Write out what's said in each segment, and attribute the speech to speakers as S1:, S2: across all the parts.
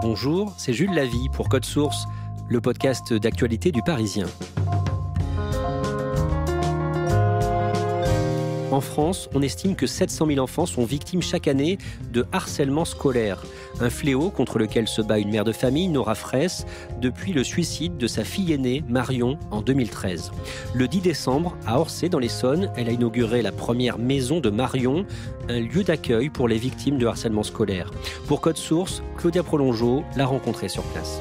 S1: Bonjour, c'est Jules Lavie pour Code Source, le podcast d'actualité du Parisien. En France, on estime que 700 000 enfants sont victimes chaque année de harcèlement scolaire. Un fléau contre lequel se bat une mère de famille, Nora Fraisse, depuis le suicide de sa fille aînée, Marion, en 2013. Le 10 décembre, à Orsay, dans l'Essonne, elle a inauguré la première maison de Marion, un lieu d'accueil pour les victimes de harcèlement scolaire. Pour Code Source, Claudia Prolongeau l'a rencontrée sur place.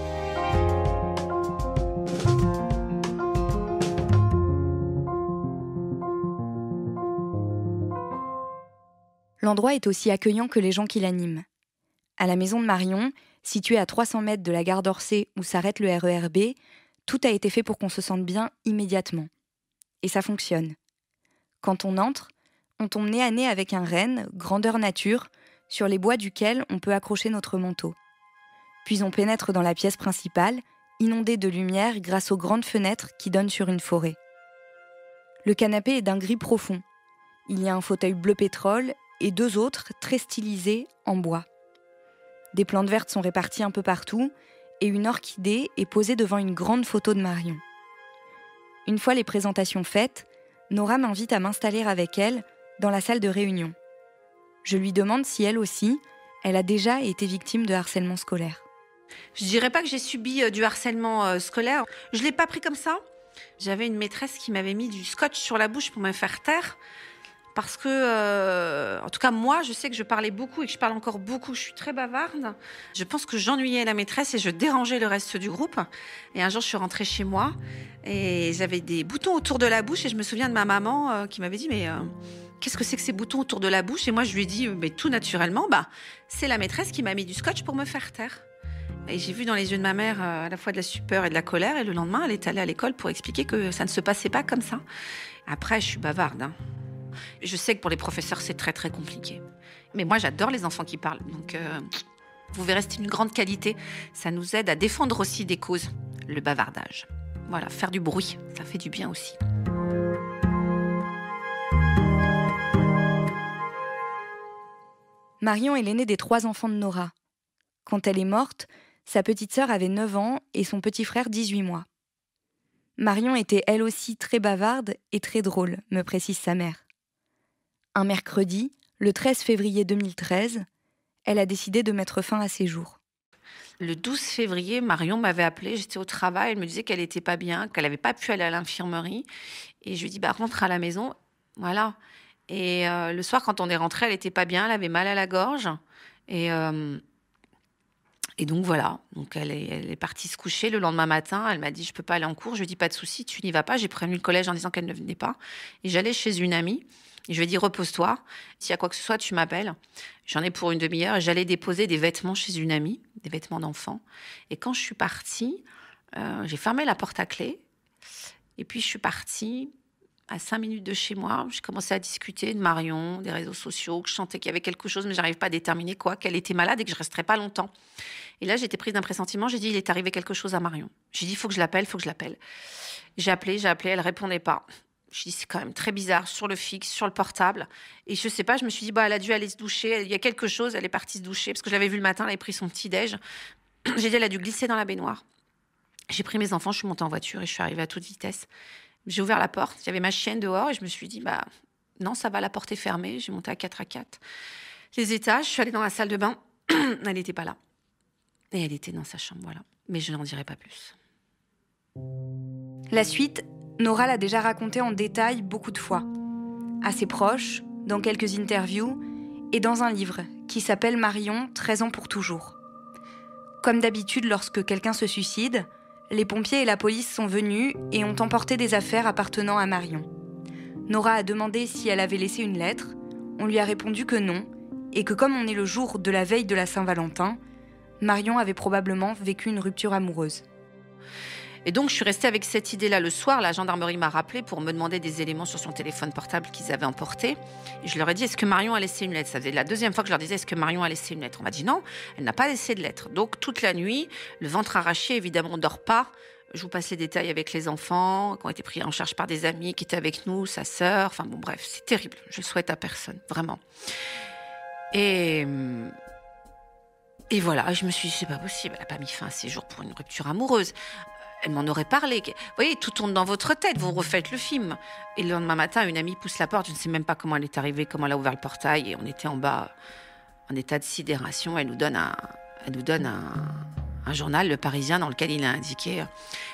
S2: L'endroit est aussi accueillant que les gens qui l'animent. À la maison de Marion, située à 300 mètres de la gare d'Orsay où s'arrête le RER B, tout a été fait pour qu'on se sente bien immédiatement. Et ça fonctionne. Quand on entre, on tombe nez à nez avec un renne, grandeur nature, sur les bois duquel on peut accrocher notre manteau. Puis on pénètre dans la pièce principale, inondée de lumière grâce aux grandes fenêtres qui donnent sur une forêt. Le canapé est d'un gris profond. Il y a un fauteuil bleu pétrole et deux autres très stylisés en bois. Des plantes vertes sont réparties un peu partout et une orchidée est posée devant une grande photo de Marion. Une fois les présentations faites, Nora m'invite à m'installer avec elle dans la salle de réunion. Je lui demande si elle aussi, elle a déjà été victime de harcèlement scolaire.
S3: Je dirais pas que j'ai subi du harcèlement scolaire. Je l'ai pas pris comme ça. J'avais une maîtresse qui m'avait mis du scotch sur la bouche pour me faire taire. Parce que, en tout cas, moi, je sais que je parlais beaucoup et que je parle encore beaucoup. Je suis très bavarde. Je pense que j'ennuyais la maîtresse et je dérangeais le reste du groupe. Et un jour, je suis rentrée chez moi et j'avais des boutons autour de la bouche. Et je me souviens de ma maman qui m'avait dit « Mais qu'est-ce que c'est que ces boutons autour de la bouche ?» Et moi, je lui ai dit « Mais tout naturellement, c'est la maîtresse qui m'a mis du scotch pour me faire taire. » Et j'ai vu dans les yeux de ma mère à la fois de la stupeur et de la colère. Et le lendemain, elle est allée à l'école pour expliquer que ça ne se passait pas comme ça. Après, je suis bavarde, Je sais que pour les professeurs, c'est très, très compliqué. Mais moi, j'adore les enfants qui parlent. Donc, vous verrez, c'est une grande qualité. Ça nous aide à défendre aussi des causes, le bavardage. Voilà, faire du bruit, ça fait du bien aussi.
S2: Marion est l'aînée des 3 enfants de Nora. Quand elle est morte, sa petite sœur avait 9 ans et son petit frère 18 mois. Marion était elle aussi très bavarde et très drôle, me précise sa mère. Un mercredi, le 13 février 2013, elle a décidé de mettre fin à ses jours.
S3: Le 12 février, Marion m'avait appelée, j'étais au travail, elle me disait qu'elle n'était pas bien, qu'elle n'avait pas pu aller à l'infirmerie. Et je lui ai dit, rentre à la maison, voilà. Et le soir, quand on est rentré, elle n'était pas bien, elle avait mal à la gorge. Et donc voilà, donc elle est partie se coucher. Le lendemain matin, elle m'a dit, je peux pas aller en cours. Je lui ai dit, pas de souci, tu n'y vas pas. J'ai prévenu le collège en disant qu'elle ne venait pas. Et j'allais chez une amie. Et je lui ai dit, repose-toi. S'il y a quoi que ce soit, tu m'appelles. J'en ai pour une demi-heure. Et j'allais déposer des vêtements chez une amie, des vêtements d'enfant. Et quand je suis partie, j'ai fermé la porte à clé. Et puis, je suis partie à 5 minutes de chez moi. J'ai commencé à discuter de Marion, des réseaux sociaux, que je sentais qu'il y avait quelque chose, mais je n'arrivais pas à déterminer quoi, qu'elle était malade et que je ne resterais pas longtemps. Et là, j'étais prise d'un pressentiment. J'ai dit, il est arrivé quelque chose à Marion. J'ai dit, il faut que je l'appelle, il faut que je l'appelle. J'ai appelé, elle ne répondait pas. Je dis, c'est quand même très bizarre, sur le fixe, sur le portable. Et je sais pas, je me suis dit, elle a dû aller se doucher. Il y a quelque chose, elle est partie se doucher. Parce que je l'avais vu le matin, elle avait pris son petit-déj. J'ai dit, elle a dû glisser dans la baignoire. J'ai pris mes enfants, je suis montée en voiture et je suis arrivée à toute vitesse. J'ai ouvert la porte, il y avait ma chienne dehors et je me suis dit, non, ça va, la porte est fermée. J'ai monté à 4 à 4. Les étages, je suis allée dans la salle de bain. Elle n'était pas là. Et elle était dans sa chambre, voilà. Mais je n'en dirai pas plus.
S2: La suite, Nora l'a déjà raconté en détail beaucoup de fois. À ses proches, dans quelques interviews et dans un livre qui s'appelle Marion, 13 ans pour toujours. Comme d'habitude, lorsque quelqu'un se suicide, les pompiers et la police sont venus et ont emporté des affaires appartenant à Marion. Nora a demandé si elle avait laissé une lettre. On lui a répondu que non, et que comme on est le jour de la veille de la Saint-Valentin, Marion avait probablement vécu une rupture amoureuse.
S3: Et donc, je suis restée avec cette idée-là. Le soir, la gendarmerie m'a rappelé pour me demander des éléments sur son téléphone portable qu'ils avaient emporté. Et je leur ai dit, est-ce que Marion a laissé une lettre? Ça faisait la deuxième fois que je leur disais, est-ce que Marion a laissé une lettre? On m'a dit non, elle n'a pas laissé de lettre. Donc, toute la nuit, le ventre arraché, évidemment, on ne dort pas. Je vous passe les détails avec les enfants, qui ont été pris en charge par des amis qui étaient avec nous, sa sœur. Enfin bon, bref, c'est terrible. Je le souhaite à personne, vraiment. Et Et voilà, je me suis dit, c'est pas possible, elle n'a pas mis fin à ses jours pour une rupture amoureuse. Elle m'en aurait parlé. Vous voyez, tout tourne dans votre tête, vous refaites le film. Et le lendemain matin, une amie pousse la porte, je ne sais même pas comment elle est arrivée, comment elle a ouvert le portail, et on était en bas, en état de sidération. Elle nous donne un journal, Le Parisien, dans lequel il a indiqué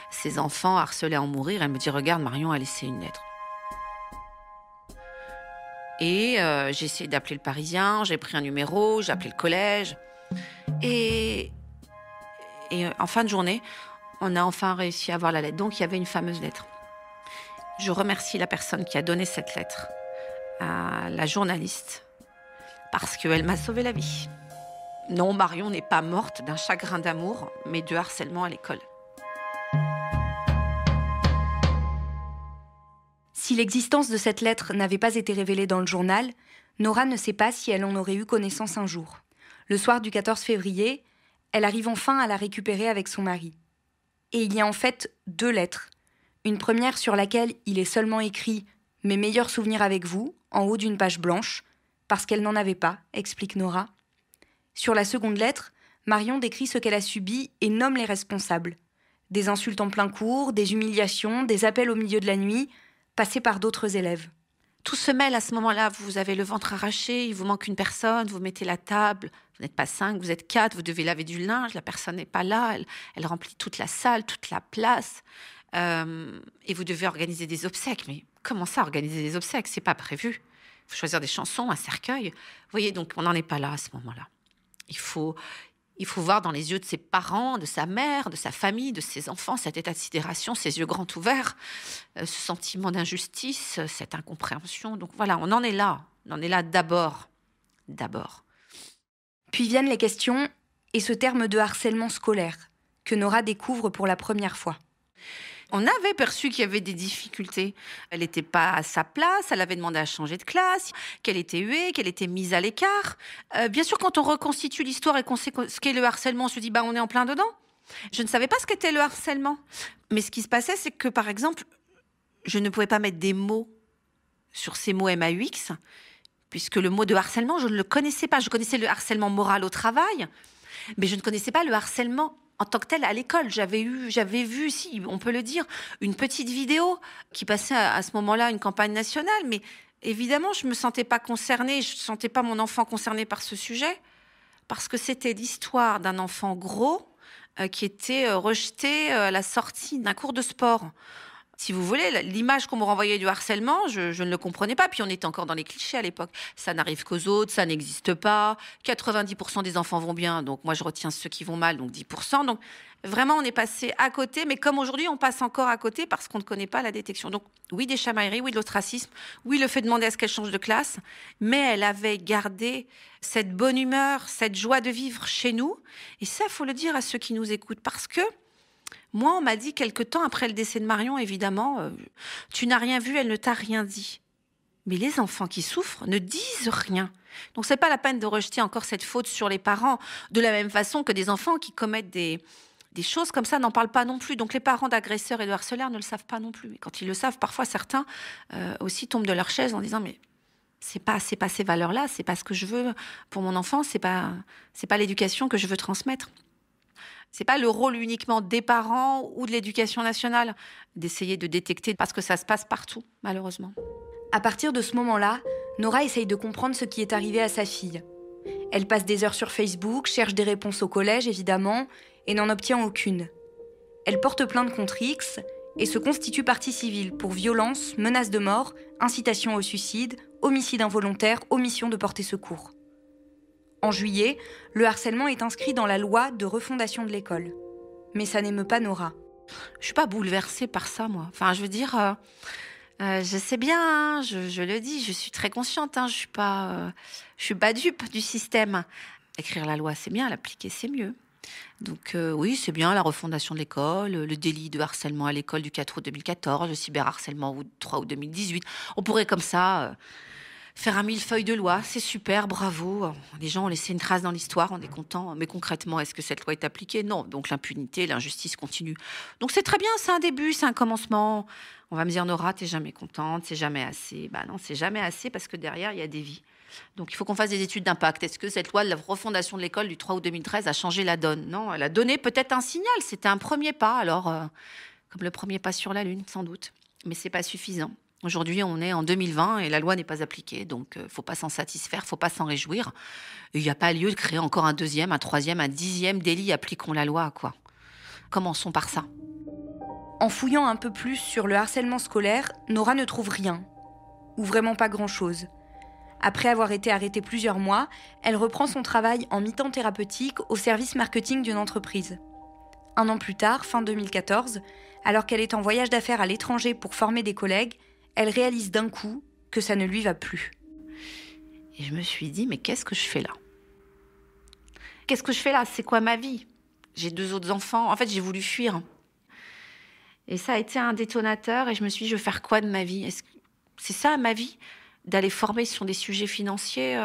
S3: ses enfants harcelés à en mourir. Elle me dit, regarde, Marion a laissé une lettre. Et j'ai essayé d'appeler Le Parisien, j'ai pris un numéro, j'ai appelé le collège. Et en fin de journée, on a enfin réussi à avoir la lettre. Donc, il y avait une fameuse lettre. Je remercie la personne qui a donné cette lettre à la journaliste parce qu'elle m'a sauvé la vie. Non, Marion n'est pas morte d'un chagrin d'amour, mais de harcèlement à l'école.
S2: Si l'existence de cette lettre n'avait pas été révélée dans le journal, Nora ne sait pas si elle en aurait eu connaissance un jour. Le soir du 14 février, elle arrive enfin à la récupérer avec son mari. Et il y a en fait 2 lettres. Une première sur laquelle il est seulement écrit « Mes meilleurs souvenirs avec vous » en haut d'une page blanche, parce qu'elle n'en avait pas, explique Nora. Sur la seconde lettre, Marion décrit ce qu'elle a subi et nomme les responsables. Des insultes en plein cours, des humiliations, des appels au milieu de la nuit, passés par d'autres élèves.
S3: Tout se mêle à ce moment-là, vous avez le ventre arraché, il vous manque une personne, vous mettez la table, vous n'êtes pas 5, vous êtes 4, vous devez laver du linge, la personne n'est pas là, elle remplit toute la salle, toute la place, et vous devez organiser des obsèques. Mais comment ça, organiser des obsèques? C'est pas prévu. Il faut choisir des chansons, un cercueil. Vous voyez, donc on n'en est pas là à ce moment-là. Il faut voir dans les yeux de ses parents, de sa mère, de sa famille, de ses enfants, cet état de sidération, ces yeux grands ouverts, ce sentiment d'injustice, cette incompréhension. Donc voilà, on en est là. On en est là d'abord.
S2: Puis viennent les questions et ce terme de harcèlement scolaire, que Nora découvre pour la première fois.
S3: On avait perçu qu'il y avait des difficultés. Elle n'était pas à sa place, elle avait demandé à changer de classe, qu'elle était huée, qu'elle était mise à l'écart. Bien sûr, quand on reconstitue l'histoire et qu'on sait ce qu'est le harcèlement, on se dit on est en plein dedans. Je ne savais pas ce qu'était le harcèlement. Mais ce qui se passait, c'est que, par exemple, je ne pouvais pas mettre des mots sur ces mots MAUX, puisque le mot de harcèlement, je ne le connaissais pas. Je connaissais le harcèlement moral au travail, mais je ne connaissais pas le harcèlement en tant que tel à l'école. J'avais vu, si on peut le dire, une petite vidéo qui passait à ce moment-là une campagne nationale, mais évidemment, je ne me sentais pas concernée, je ne sentais pas mon enfant concerné par ce sujet, parce que c'était l'histoire d'un enfant gros qui était rejeté à la sortie d'un cours de sport. Si vous voulez, l'image qu'on me renvoyait du harcèlement, je ne le comprenais pas. Puis on était encore dans les clichés à l'époque. Ça n'arrive qu'aux autres, ça n'existe pas. 90% des enfants vont bien, donc moi je retiens ceux qui vont mal, donc 10%. Donc vraiment, on est passé à côté. Mais comme aujourd'hui, on passe encore à côté parce qu'on ne connaît pas la détection. Donc oui, des chamailleries, oui, de l'ostracisme, oui, le fait de demander à ce qu'elle change de classe. Mais elle avait gardé cette bonne humeur, cette joie de vivre chez nous. Et ça, il faut le dire à ceux qui nous écoutent, parce que moi, on m'a dit quelque temps après le décès de Marion, évidemment, tu n'as rien vu, elle ne t'a rien dit. Mais les enfants qui souffrent ne disent rien. Donc, c'est pas la peine de rejeter encore cette faute sur les parents, de la même façon que des enfants qui commettent des choses comme ça n'en parlent pas non plus. Donc, les parents d'agresseurs et de harceleurs ne le savent pas non plus. Et quand ils le savent, parfois, certains aussi tombent de leur chaise en disant « mais c'est pas ces valeurs-là, c'est pas ce que je veux pour mon enfant, c'est pas l'éducation que je veux transmettre ». C'est pas le rôle uniquement des parents ou de l'éducation nationale d'essayer de détecter, parce que ça se passe partout, malheureusement.
S2: À partir de ce moment-là, Nora essaye de comprendre ce qui est arrivé à sa fille. Elle passe des heures sur Facebook, cherche des réponses au collège, évidemment, et n'en obtient aucune. Elle porte plainte contre X et se constitue partie civile pour violence, menace de mort, incitation au suicide, homicide involontaire, omission de porter secours. En juillet, le harcèlement est inscrit dans la loi de refondation de l'école. Mais ça n'émeut pas Nora.
S3: Je suis pas bouleversée par ça, moi. Enfin, je veux dire, je sais bien, hein, je le dis, je suis très consciente. Hein, je suis pas dupe du système. Écrire la loi, c'est bien, l'appliquer, c'est mieux. Donc oui, c'est bien la refondation de l'école, le délit de harcèlement à l'école du 4 août 2014, le cyberharcèlement du 3 août 2018. On pourrait comme ça faire un millefeuille de loi, c'est super, bravo. Les gens ont laissé une trace dans l'histoire, on est content. Mais concrètement, est-ce que cette loi est appliquée? Non. Donc l'impunité, l'injustice continue. Donc c'est très bien, c'est un début, c'est un commencement. On va me dire, Nora, t'es jamais contente, c'est jamais assez. Non, c'est jamais assez parce que derrière, il y a des vies. Donc, il faut qu'on fasse des études d'impact. Est-ce que cette loi de la refondation de l'école du 3 août 2013 a changé la donne? Non, elle a donné peut-être un signal. C'était un premier pas. Alors, comme le premier pas sur la Lune, sans doute. Mais ce n'est pas suffisant. Aujourd'hui, on est en 2020 et la loi n'est pas appliquée. Donc, il ne faut pas s'en satisfaire, il ne faut pas s'en réjouir. Il n'y a pas lieu de créer encore un deuxième, un troisième, un 10e délit. Appliquons la loi, quoi. Commençons par ça.
S2: En fouillant un peu plus sur le harcèlement scolaire, Nora ne trouve rien. Ou vraiment pas grand-chose. Après avoir été arrêtée plusieurs mois, elle reprend son travail en mi-temps thérapeutique au service marketing d'une entreprise. 1 an plus tard, fin 2014, alors qu'elle est en voyage d'affaires à l'étranger pour former des collègues, elle réalise d'un coup que ça ne lui va plus.
S3: Et je me suis dit, mais qu'est-ce que je fais là? Qu'est-ce que je fais là? C'est quoi ma vie? J'ai 2 autres enfants. En fait, j'ai voulu fuir. Et ça a été un détonateur et je me suis dit, je vais faire quoi de ma vie? Est-ce que c'est ça ma vie? D'aller former sur des sujets financiers,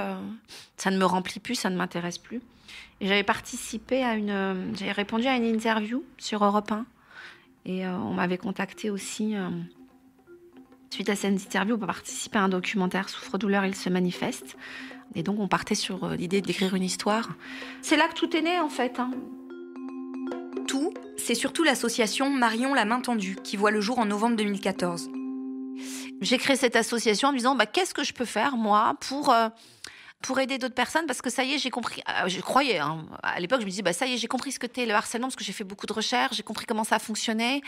S3: ça ne me remplit plus, ça ne m'intéresse plus. Et j'avais participé j'avais répondu à une interview sur Europe 1. Et on m'avait contacté aussi, suite à cette interview, pour participer à un documentaire Souffre-douleur, il se manifeste. Et donc on partait sur l'idée d'écrire une histoire. C'est là que tout est né en fait.
S2: Tout, c'est surtout l'association Marion la main tendue, qui voit le jour en novembre 2014.
S3: J'ai créé cette association en me disant, qu'est-ce que je peux faire, moi, pour aider d'autres personnes? Parce que ça y est, j'ai compris, je croyais, à l'époque, je me disais, ça y est, j'ai compris ce que t'es le harcèlement, parce que j'ai fait beaucoup de recherches, j'ai compris comment ça fonctionnait.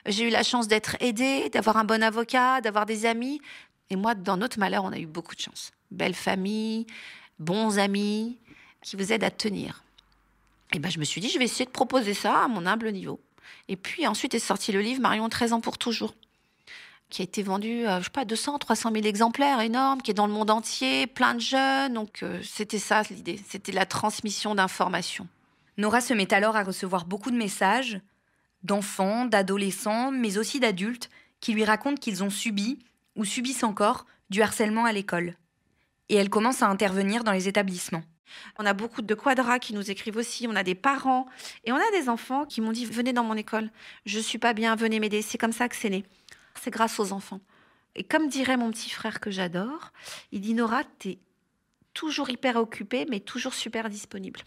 S3: J'ai eu la chance d'être aidée, d'avoir un bon avocat, d'avoir des amis. Et moi, dans notre malheur, on a eu beaucoup de chance. Belle famille, bons amis, qui vous aident à tenir. Et je me suis dit, je vais essayer de proposer ça à mon humble niveau. Et puis ensuite est sorti le livre Marion, 13 ans pour toujours, qui a été vendu, 200, 300 000 exemplaires, énorme, qui est dans le monde entier, plein de jeunes. Donc, c'était ça l'idée, c'était la transmission d'informations.
S2: Nora se met alors à recevoir beaucoup de messages d'enfants, d'adolescents, mais aussi d'adultes, qui lui racontent qu'ils ont subi, ou subissent encore, du harcèlement à l'école. Et elle commence à intervenir dans les établissements.
S3: On a beaucoup de quadras qui nous écrivent aussi, on a des parents, et on a des enfants qui m'ont dit « Venez dans mon école, je ne suis pas bien, venez m'aider ». C'est comme ça que c'est né. C'est grâce aux enfants. Et comme dirait mon petit frère que j'adore, il dit « Nora, t'es toujours hyper occupée, mais toujours super disponible ».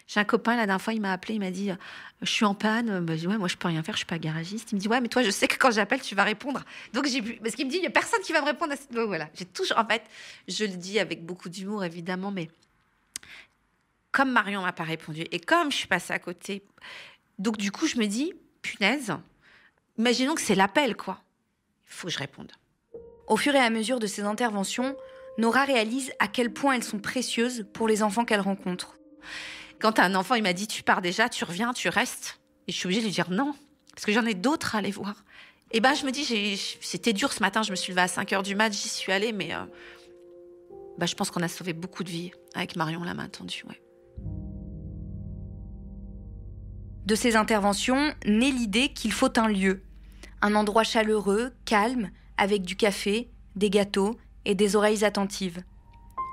S3: J'ai un copain, la dernière fois, il m'a appelé, il m'a dit « Je suis en panne ». Je dis « Ouais, moi, je peux rien faire, je suis pas garagiste ». Il me dit « Ouais, mais toi, je sais que quand j'appelle, tu vas répondre ». Donc, parce qu'il me dit « Il y a personne qui va me répondre à cette... » Donc, voilà, j'ai toujours... En fait, je le dis avec beaucoup d'humour, évidemment, mais comme Marion m'a pas répondu et comme je suis passée à côté, donc du coup, je me dis « Punaise, imaginons que c'est l'appel, quoi. Il faut que je réponde ».
S2: Au fur et à mesure de ces interventions, Nora réalise à quel point elles sont précieuses pour les enfants qu'elle rencontre.
S3: Quand un enfant, il m'a dit « Tu pars déjà, tu reviens, tu restes ?» Et je suis obligée de lui dire non, parce que j'en ai d'autres à aller voir. Et je me dis, c'était dur ce matin, je me suis levée à 5h du mat, j'y suis allée, mais je pense qu'on a sauvé beaucoup de vies avec Marion la main tendue, ouais.
S2: De ces interventions naît l'idée qu'il faut un lieu. Un endroit chaleureux, calme, avec du café, des gâteaux et des oreilles attentives.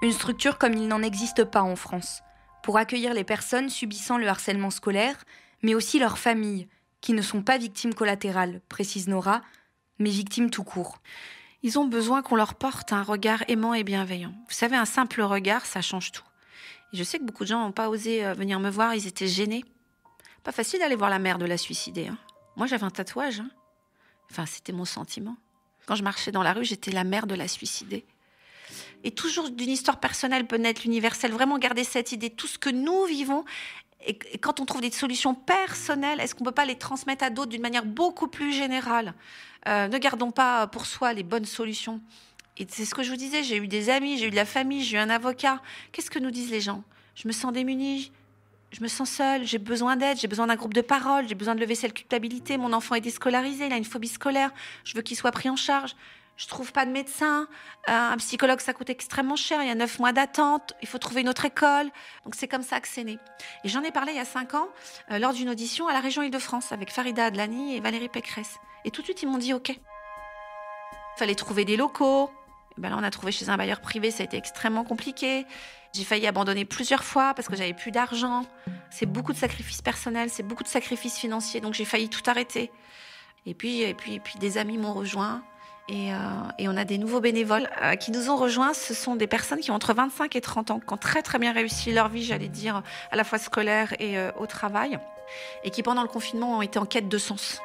S2: Une structure comme il n'en existe pas en France, pour accueillir les personnes subissant le harcèlement scolaire, mais aussi leurs familles, qui ne sont pas victimes collatérales, précise Nora, mais victimes tout court.
S3: Ils ont besoin qu'on leur porte un regard aimant et bienveillant. Vous savez, un simple regard, ça change tout. Et je sais que beaucoup de gens n'ont pas osé venir me voir, ils étaient gênés. Pas facile d'aller voir la mère de la suicider. Moi, j'avais un tatouage. Enfin, c'était mon sentiment. Quand je marchais dans la rue, j'étais la mère de la suicider. Et toujours d'une histoire personnelle peut naître l'universel. Vraiment garder cette idée, tout ce que nous vivons. Et quand on trouve des solutions personnelles, est-ce qu'on ne peut pas les transmettre à d'autres d'une manière beaucoup plus générale? Ne gardons pas pour soi les bonnes solutions. Et c'est ce que je vous disais, j'ai eu des amis, j'ai eu de la famille, j'ai eu un avocat. Qu'est-ce que nous disent les gens? Je me sens démunie. Je me sens seule, j'ai besoin d'aide, j'ai besoin d'un groupe de parole, j'ai besoin de lever cette culpabilité. Mon enfant est déscolarisé, il a une phobie scolaire, je veux qu'il soit pris en charge. Je trouve pas de médecin, un psychologue ça coûte extrêmement cher, il y a 9 mois d'attente, il faut trouver une autre école. Donc c'est comme ça que c'est né. Et j'en ai parlé il y a 5 ans, lors d'une audition à la région Île-de-France avec Farida Adlani et Valérie Pécresse. Et tout de suite ils m'ont dit OK. Il fallait trouver des locaux. Et là on a trouvé chez un bailleur privé, ça a été extrêmement compliqué. J'ai failli abandonner plusieurs fois parce que j'avais plus d'argent. C'est beaucoup de sacrifices personnels, c'est beaucoup de sacrifices financiers, donc j'ai failli tout arrêter. Et puis des amis m'ont rejoint Et on a des nouveaux bénévoles qui nous ont rejoints. Ce sont des personnes qui ont entre 25 et 30 ans, qui ont très très bien réussi leur vie, j'allais dire, à la fois scolaire et au travail, et qui pendant le confinement ont été en quête de sens.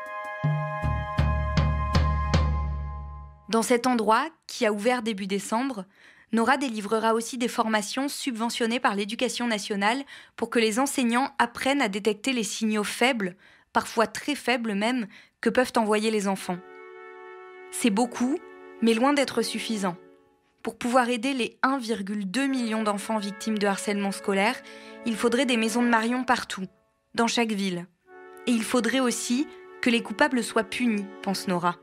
S2: Dans cet endroit, qui a ouvert début décembre, Nora délivrera aussi des formations subventionnées par l'Éducation nationale pour que les enseignants apprennent à détecter les signaux faibles, parfois très faibles même, que peuvent envoyer les enfants. C'est beaucoup, mais loin d'être suffisant. Pour pouvoir aider les 1,2 million d'enfants victimes de harcèlement scolaire, il faudrait des maisons de Marion partout, dans chaque ville. Et il faudrait aussi que les coupables soient punis, pense Nora.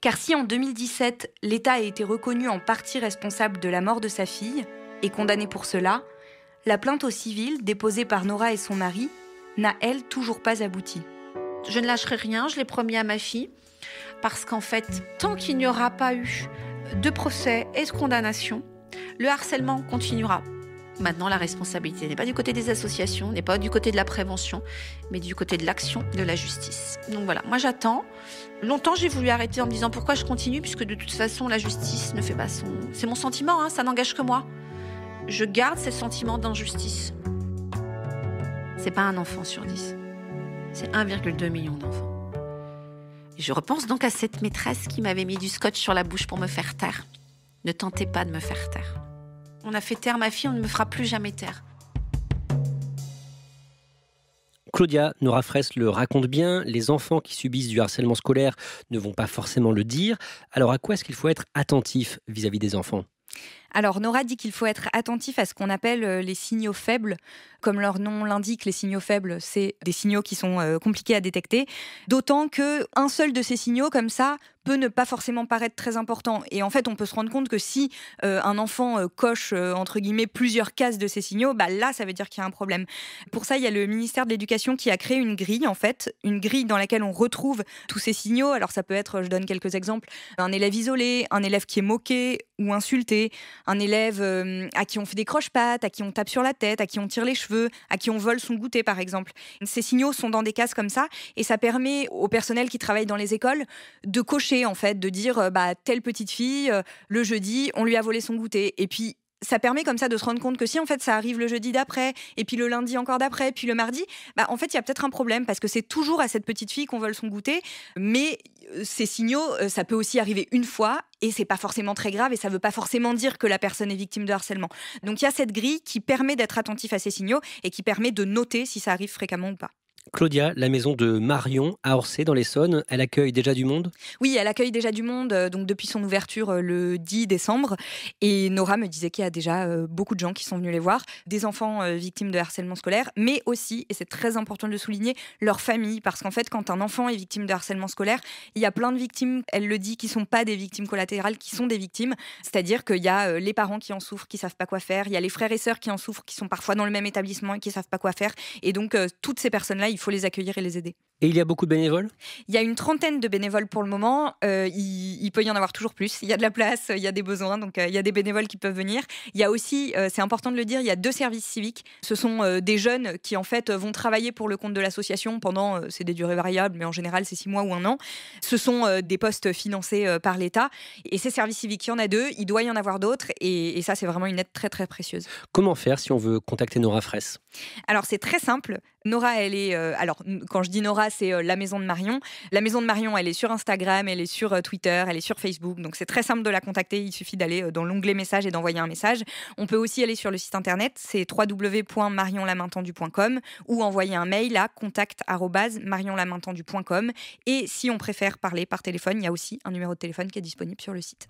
S2: Car si en 2017, l'État a été reconnu en partie responsable de la mort de sa fille, et condamné pour cela, la plainte au civil déposée par Nora et son mari n'a, elle, toujours pas abouti.
S3: Je ne lâcherai rien, je l'ai promis à ma fille, parce qu'en fait, tant qu'il n'y aura pas eu de procès et de condamnation, le harcèlement continuera. Maintenant, la responsabilité n'est pas du côté des associations, n'est pas du côté de la prévention, mais du côté de l'action, de la justice. Donc voilà, moi j'attends. Longtemps, j'ai voulu arrêter en me disant pourquoi je continue, puisque de toute façon, la justice ne fait pas son... C'est mon sentiment, ça n'engage que moi. Je garde ce sentiment d'injustice. C'est pas un enfant sur 10. C'est 1,2 million d'enfants. Et je repense donc à cette maîtresse qui m'avait mis du scotch sur la bouche pour me faire taire. Ne tentez pas de me faire taire. On a fait taire ma fille, on ne me fera plus jamais taire.
S1: Claudia, Nora Fraisse le raconte bien, les enfants qui subissent du harcèlement scolaire ne vont pas forcément le dire. Alors à quoi est-ce qu'il faut être attentif vis-à-vis des enfants ?
S2: Alors Nora dit qu'il faut être attentif à ce qu'on appelle les signaux faibles. Comme leur nom l'indique, les signaux faibles, c'est des signaux qui sont compliqués à détecter. D'autant qu'un seul de ces signaux, comme ça, peut ne pas forcément paraître très important. Et en fait, on peut se rendre compte que si un enfant coche, entre guillemets, plusieurs cases de ces signaux, là, ça veut dire qu'il y a un problème. Pour ça, il y a le ministère de l'Éducation qui a créé une grille, en fait, une grille dans laquelle on retrouve tous ces signaux. Alors ça peut être, je donne quelques exemples, un élève isolé, un élève qui est moqué ou insulté, un élève à qui on fait des croche-pattes, à qui on tape sur la tête, à qui on tire les cheveux, à qui on vole son goûter, par exemple. Ces signaux sont dans des cases comme ça, et ça permet au personnel qui travaille dans les écoles de cocher, en fait, de dire telle petite fille, le jeudi, on lui a volé son goûter. Et puis, ça permet comme ça de se rendre compte que si en fait ça arrive le jeudi d'après, et puis le lundi encore d'après, puis le mardi, en fait il y a peut-être un problème, parce que c'est toujours à cette petite fille qu'on vole son goûter, mais ces signaux, ça peut aussi arriver une fois, et c'est pas forcément très grave, et ça veut pas forcément dire que la personne est victime de harcèlement. Donc il y a cette grille qui permet d'être attentif à ces signaux, et qui permet de noter si ça arrive fréquemment ou pas.
S1: Claudia, la maison de Marion à Orsay dans l'Essonne, elle accueille déjà du monde ?
S2: Oui, elle accueille déjà du monde, donc depuis son ouverture le 10 décembre. Et Nora me disait qu'il y a déjà beaucoup de gens qui sont venus les voir, des enfants victimes de harcèlement scolaire, mais aussi, et c'est très important de le souligner, leur famille. Parce qu'en fait, quand un enfant est victime de harcèlement scolaire, il y a plein de victimes, elle le dit, qui ne sont pas des victimes collatérales, qui sont des victimes. C'est-à-dire qu'il y a les parents qui en souffrent, qui ne savent pas quoi faire. Il y a les frères et sœurs qui en souffrent, qui sont parfois dans le même établissement et qui ne savent pas quoi faire. Et donc, toutes ces personnes-là, il faut les accueillir et les aider.
S1: Et il y a beaucoup de bénévoles ?
S2: Il y a une trentaine de bénévoles pour le moment. Il peut y en avoir toujours plus. Il y a de la place, il y a des besoins, donc il y a des bénévoles qui peuvent venir. Il y a aussi, c'est important de le dire, il y a 2 services civiques. Ce sont des jeunes qui en fait vont travailler pour le compte de l'association pendant, c'est des durées variables, mais en général c'est 6 mois ou 1 an. Ce sont des postes financés par l'État. Et ces services civiques, il y en a 2, il doit y en avoir d'autres. Et ça, c'est vraiment une aide très très précieuse.
S1: Comment faire si on veut contacter Nora Fraisse ?
S2: Alors c'est très simple. Nora, elle est... alors quand je dis Nora, c'est la maison de Marion. La maison de Marion, elle est sur Instagram, elle est sur Twitter, elle est sur Facebook. Donc c'est très simple de la contacter. Il suffit d'aller dans l'onglet message et d'envoyer un message. On peut aussi aller sur le site internet, c'est www.marionlamaintendu.com, ou envoyer un mail à contact@marionlamaintendu.com. Et si on préfère parler par téléphone, il y a aussi un numéro de téléphone qui est disponible sur le site.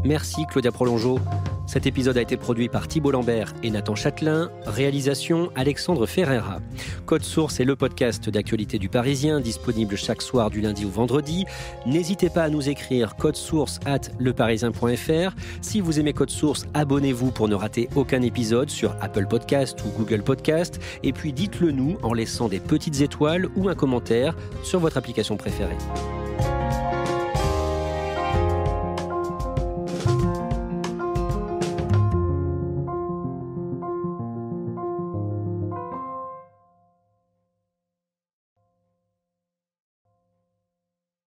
S1: Merci Claudia Prolongeau. Cet épisode a été produit par Thibault Lambert et Nathan Châtelain. Réalisation Alexandre Ferreira. Code Source est le podcast d'actualité du Parisien, disponible chaque soir du lundi au vendredi. N'hésitez pas à nous écrire codesource@leparisien.fr. Si vous aimez Code Source, abonnez-vous pour ne rater aucun épisode sur Apple Podcast ou Google Podcast. Et puis dites-le nous en laissant des petites étoiles ou un commentaire sur votre application préférée.